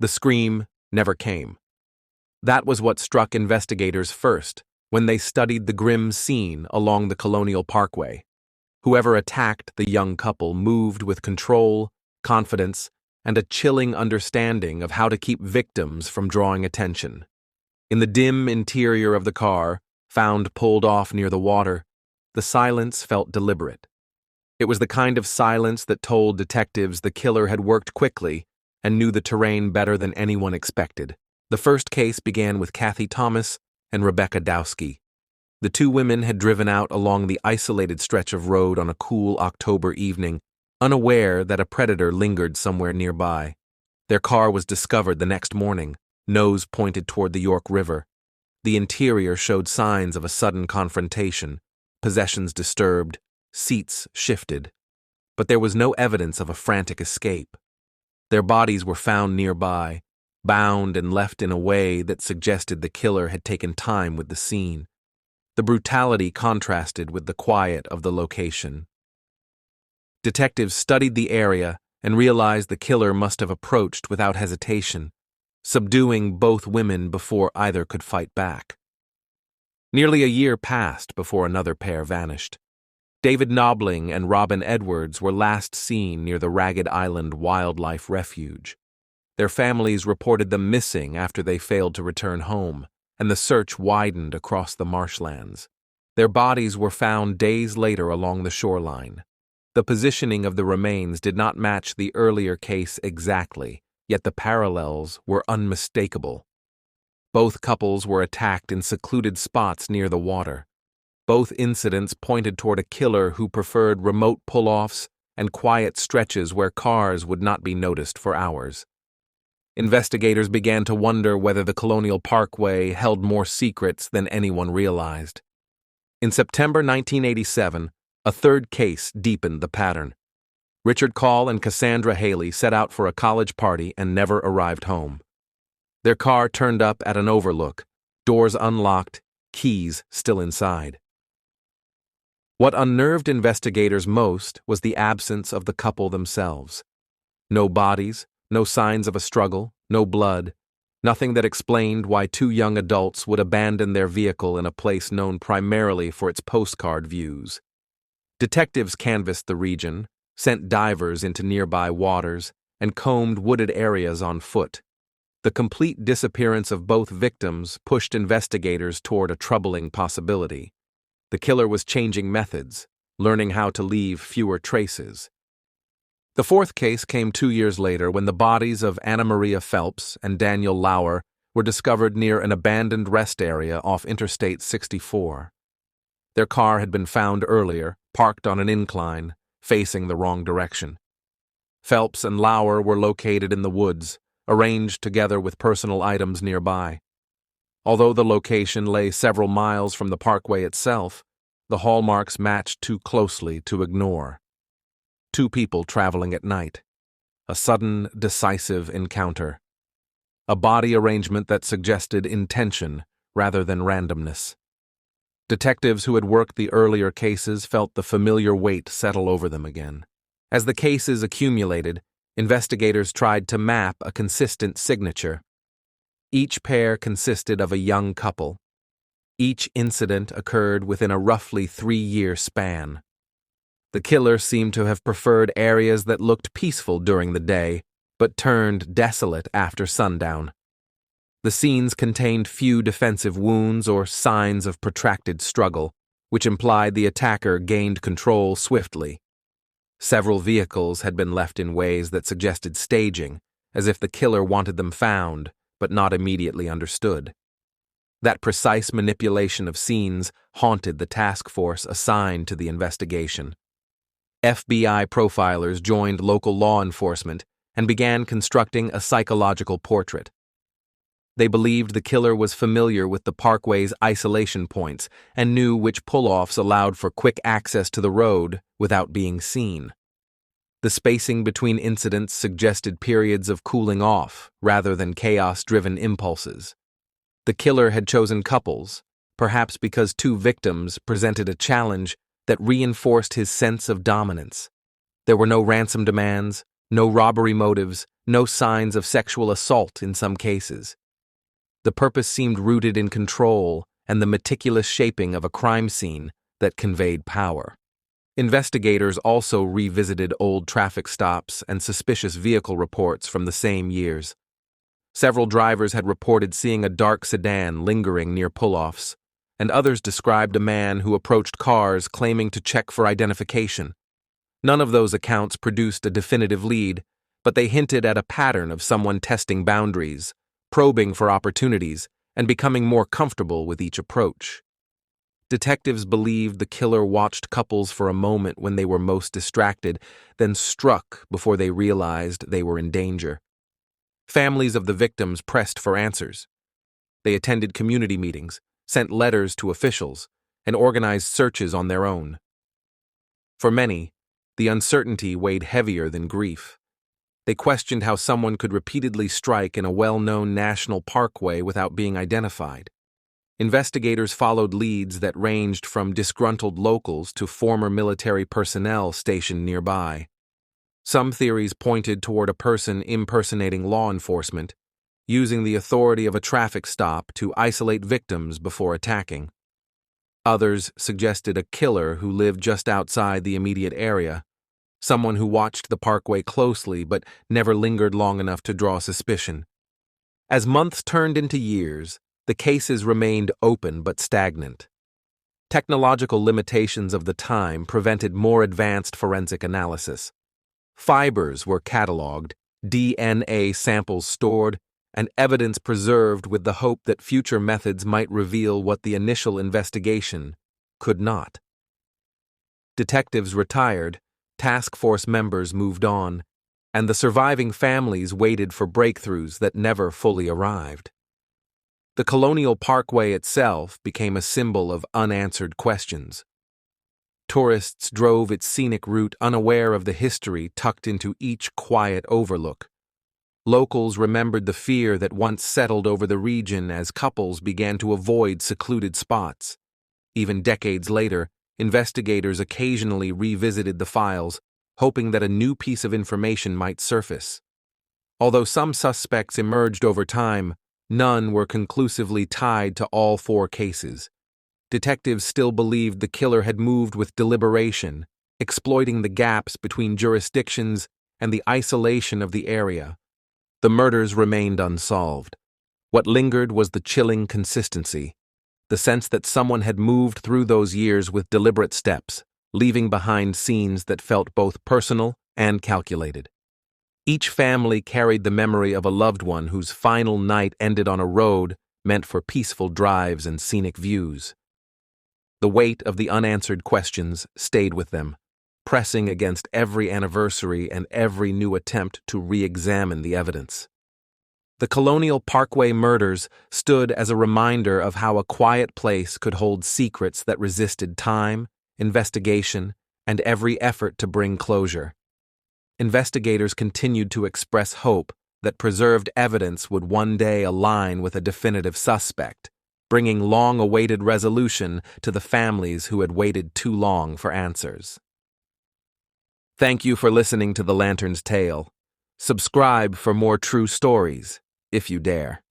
The scream never came. That was what struck investigators first when they studied the grim scene along the Colonial Parkway. Whoever attacked the young couple moved with control, confidence, and a chilling understanding of how to keep victims from drawing attention. In the dim interior of the car, found pulled off near the water, the silence felt deliberate. It was the kind of silence that told detectives the killer had worked quickly and knew the terrain better than anyone expected. The first case began with Kathy Thomas and Rebecca Dowski. The two women had driven out along the isolated stretch of road on a cool October evening, unaware that a predator lingered somewhere nearby. Their car was discovered the next morning, nose pointed toward the York River. The interior showed signs of a sudden confrontation, possessions disturbed, seats shifted. But there was no evidence of a frantic escape. Their bodies were found nearby, bound and left in a way that suggested the killer had taken time with the scene. The brutality contrasted with the quiet of the location. Detectives studied the area and realized the killer must have approached without hesitation, subduing both women before either could fight back. Nearly a year passed before another pair vanished. David Knobling and Robin Edwards were last seen near the Ragged Island Wildlife Refuge. Their families reported them missing after they failed to return home, and the search widened across the marshlands. Their bodies were found days later along the shoreline. The positioning of the remains did not match the earlier case exactly, yet the parallels were unmistakable. Both couples were attacked in secluded spots near the water. Both incidents pointed toward a killer who preferred remote pull-offs and quiet stretches where cars would not be noticed for hours. Investigators began to wonder whether the Colonial Parkway held more secrets than anyone realized. In September 1987, a third case deepened the pattern. Richard Call and Cassandra Haley set out for a college party and never arrived home. Their car turned up at an overlook, doors unlocked, keys still inside. What unnerved investigators most was the absence of the couple themselves. No bodies, no signs of a struggle, no blood, nothing that explained why two young adults would abandon their vehicle in a place known primarily for its postcard views. Detectives canvassed the region, sent divers into nearby waters, and combed wooded areas on foot. The complete disappearance of both victims pushed investigators toward a troubling possibility. The killer was changing methods, learning how to leave fewer traces. The fourth case came 2 years later when the bodies of Anna Maria Phelps and Daniel Lauer were discovered near an abandoned rest area off Interstate 64. Their car had been found earlier, parked on an incline, facing the wrong direction. Phelps and Lauer were located in the woods, arranged together with personal items nearby. Although the location lay several miles from the parkway itself, the hallmarks matched too closely to ignore. Two people traveling at night. A sudden, decisive encounter. A body arrangement that suggested intention rather than randomness. Detectives who had worked the earlier cases felt the familiar weight settle over them again. As the cases accumulated, investigators tried to map a consistent signature. Each pair consisted of a young couple. Each incident occurred within a roughly 3-year span. The killer seemed to have preferred areas that looked peaceful during the day, but turned desolate after sundown. The scenes contained few defensive wounds or signs of protracted struggle, which implied the attacker gained control swiftly. Several vehicles had been left in ways that suggested staging, as if the killer wanted them found, but not immediately understood. That precise manipulation of scenes haunted the task force assigned to the investigation. FBI profilers joined local law enforcement and began constructing a psychological portrait. They believed the killer was familiar with the parkway's isolation points and knew which pull-offs allowed for quick access to the road without being seen. The spacing between incidents suggested periods of cooling off rather than chaos-driven impulses. The killer had chosen couples, perhaps because two victims presented a challenge that reinforced his sense of dominance. There were no ransom demands, No robbery motives, no signs of sexual assault in some cases. The purpose seemed rooted in control and the meticulous shaping of a crime scene that conveyed power. Investigators also revisited old traffic stops and suspicious vehicle reports from the same years. Several drivers had reported seeing a dark sedan lingering near pull-offs, and others described a man who approached cars claiming to check for identification. None of those accounts produced a definitive lead, but they hinted at a pattern of someone testing boundaries, probing for opportunities, and becoming more comfortable with each approach. Detectives believed the killer watched couples for a moment when they were most distracted, then struck before they realized they were in danger. Families of the victims pressed for answers. They attended community meetings, sent letters to officials, and organized searches on their own. For many, the uncertainty weighed heavier than grief. They questioned how someone could repeatedly strike in a well-known national parkway without being identified. Investigators followed leads that ranged from disgruntled locals to former military personnel stationed nearby. Some theories pointed toward a person impersonating law enforcement, using the authority of a traffic stop to isolate victims before attacking. Others suggested a killer who lived just outside the immediate area, someone who watched the parkway closely but never lingered long enough to draw suspicion. As months turned into years, the cases remained open but stagnant. Technological limitations of the time prevented more advanced forensic analysis. Fibers were cataloged, DNA samples stored, and evidence preserved with the hope that future methods might reveal what the initial investigation could not. Detectives retired, task force members moved on, and the surviving families waited for breakthroughs that never fully arrived. The Colonial Parkway itself became a symbol of unanswered questions. Tourists drove its scenic route unaware of the history tucked into each quiet overlook. Locals remembered the fear that once settled over the region as couples began to avoid secluded spots. Even decades later, investigators occasionally revisited the files, hoping that a new piece of information might surface. Although some suspects emerged over time, none were conclusively tied to all four cases. Detectives still believed the killer had moved with deliberation, exploiting the gaps between jurisdictions and the isolation of the area. The murders remained unsolved. What lingered was the chilling consistency, the sense that someone had moved through those years with deliberate steps, leaving behind scenes that felt both personal and calculated. Each family carried the memory of a loved one whose final night ended on a road meant for peaceful drives and scenic views. The weight of the unanswered questions stayed with them, pressing against every anniversary and every new attempt to re-examine the evidence. The Colonial Parkway Murders stood as a reminder of how a quiet place could hold secrets that resisted time, investigation, and every effort to bring closure. Investigators continued to express hope that preserved evidence would one day align with a definitive suspect, bringing long-awaited resolution to the families who had waited too long for answers. Thank you for listening to The Lantern's Tale. Subscribe for more true stories, if you dare.